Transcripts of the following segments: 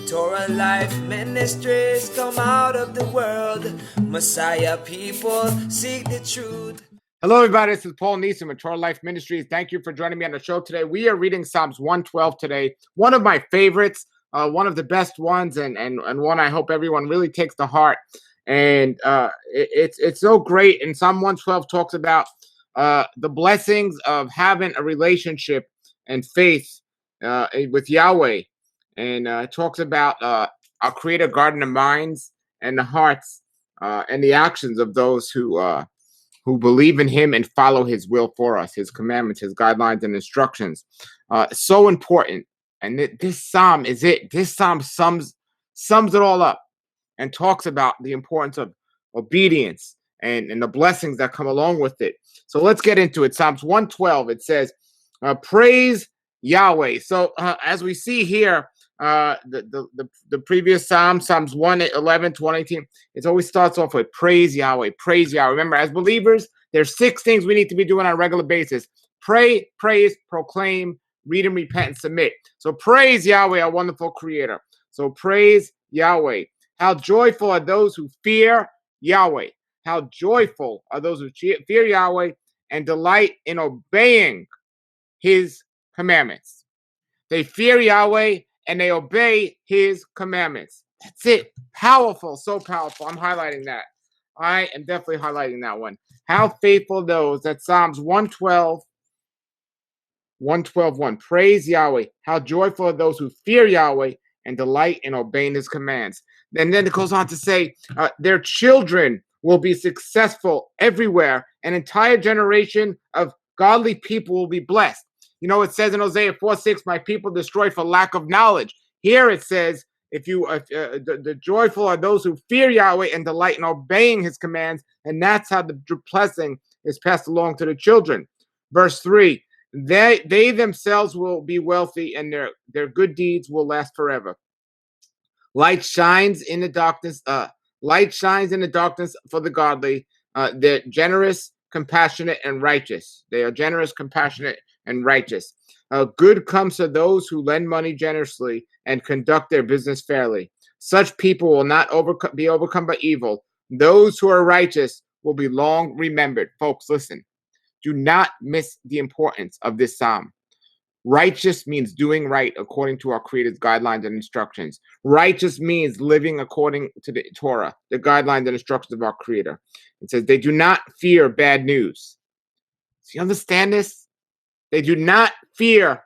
Torah Life Ministries come out of the world. Messiah people seek the truth. Hello, everybody. This is Paul Nison with Torah Life Ministries. Thank you for joining me on the show today. We are reading Psalms 112 today. One of my favorites, one of the best ones, and one I hope everyone really takes to heart. And it's so great. And Psalm 112 talks about the blessings of having a relationship and faith with Yahweh. And it talks about our Creator guarding the minds and the hearts and the actions of those who believe in him and follow his will for us, his commandments, his guidelines and instructions. So important. And this psalm is it. This psalm sums it all up and talks about the importance of obedience and the blessings that come along with it. So let's get into it. Psalms 112, it says, praise Yahweh. So as we see here, the previous Psalms 111 to 118, it always starts off with praise Yahweh, praise Yahweh. Remember, as believers, there's 6 things we need to be doing on a regular basis: pray, praise, proclaim, read and repent, and submit. So praise Yahweh, our wonderful creator. So praise Yahweh. How joyful are those who fear Yahweh. How joyful are those who fear Yahweh and delight in obeying his commandments. They fear Yahweh and they obey his commandments. That's it. Powerful, so powerful. I'm highlighting that. I am definitely highlighting that one. How faithful those. That's Psalms 112, 1. Praise Yahweh. How joyful are those who fear Yahweh and delight in obeying his commands. And then it goes on to say, their children will be successful everywhere. An entire generation of godly people will be blessed. You know, it says in Hosea 4:6, my people destroyed for lack of knowledge. Here it says, the joyful are those who fear Yahweh and delight in obeying his commands. And that's how the blessing is passed along to the children. Verse 3, they themselves will be wealthy and their good deeds will last forever. Light shines in the darkness. Light shines in the darkness for the godly. They're generous, compassionate, and righteous. They are generous, compassionate, and righteous. Good comes to those who lend money generously and conduct their business fairly. Such people will not be overcome by evil. Those who are righteous will be long remembered. Folks, listen. Do not miss the importance of this psalm. Righteous means doing right according to our Creator's guidelines and instructions. Righteous means living according to the Torah, the guidelines and instructions of our Creator. It says they do not fear bad news. Do you understand this? They do not fear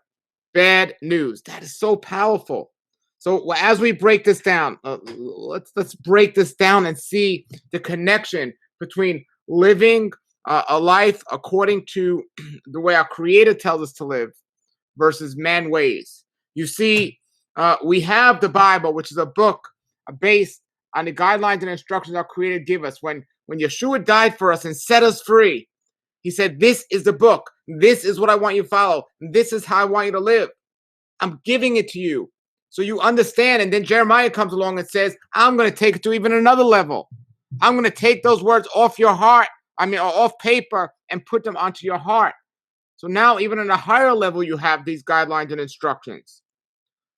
bad news. That is so powerful. So as we break this down, let's break this down and see the connection between living a life according to the way our Creator tells us to live versus man ways. You see, we have the Bible, which is a book based on the guidelines and instructions our Creator give us. When Yeshua died for us and set us free, he said, this is the book. This is what I want you to follow. This is how I want you to live. I'm giving it to you so you understand. And then Jeremiah comes along and says, I'm going to take it to even another level. I'm going to take those words off your heart, or off paper, and put them onto your heart. So now even on a higher level, you have these guidelines and instructions.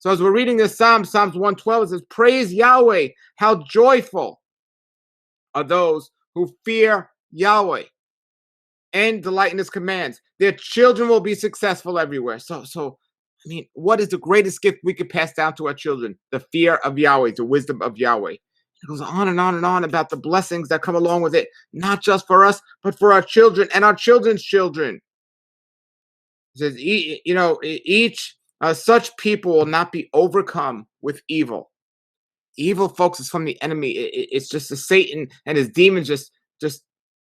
So as we're reading this Psalms 112, it says, praise Yahweh. How joyful are those who fear Yahweh and delight in his commands. Their children will be successful everywhere. So, I mean, what is the greatest gift we could pass down to our children? The fear of Yahweh, the wisdom of Yahweh. It goes on and on and on about the blessings that come along with it, not just for us, but for our children and our children's children. It says, such people will not be overcome with evil. Evil, folks, is from the enemy. It's just the Satan and his demons just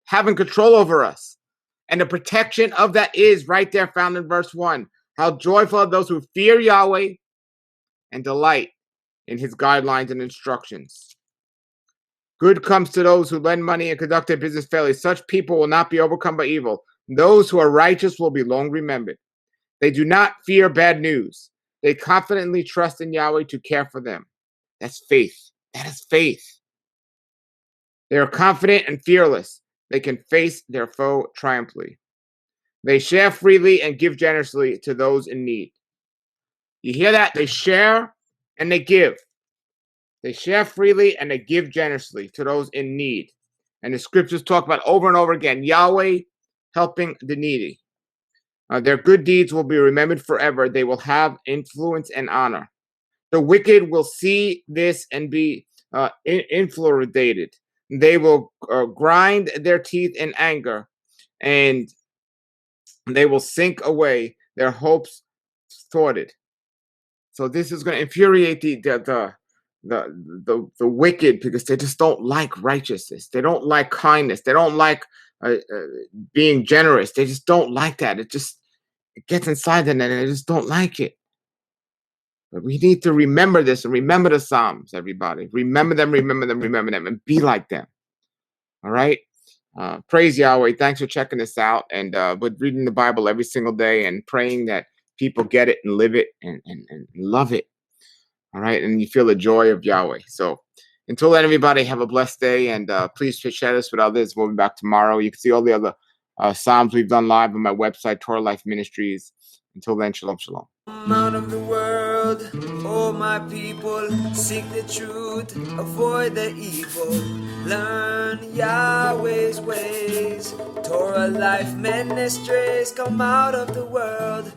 having control over us. And the protection of that is right there found in verse 1. How joyful are those who fear Yahweh and delight in his guidelines and instructions. Good comes to those who lend money and conduct their business fairly. Such people will not be overcome by evil. Those who are righteous will be long remembered. They do not fear bad news. They confidently trust in Yahweh to care for them. That's faith. That is faith. They are confident and fearless. They can face their foe triumphantly. They share freely and give generously to those in need. You hear that? They share and they give. They share freely and they give generously to those in need. And the scriptures talk about over and over again, Yahweh helping the needy. Their good deeds will be remembered forever. They will have influence and honor. The wicked will see this and be infuriated. They will grind their teeth in anger, and they will sink away, their hopes thwarted. So this is going to infuriate the wicked, because they just don't like righteousness. They don't like kindness. They don't like being generous. They just don't like that. It gets inside them and they just don't like it. But we need to remember this and remember the Psalms, everybody. Remember them, and be like them. All right? Praise Yahweh. Thanks for checking this out. And with reading the Bible every single day and praying that people get it and live it and love it. All right? And you feel the joy of Yahweh. So until then, everybody, have a blessed day. And please share this with others. We'll be back tomorrow. You can see all the other Psalms we've done live on my website, Torah Life Ministries. Until then, shalom, shalom. Out of the world, oh my people, seek the truth, avoid the evil, learn Yahweh's ways. Torah Life Ministries, come out of the world.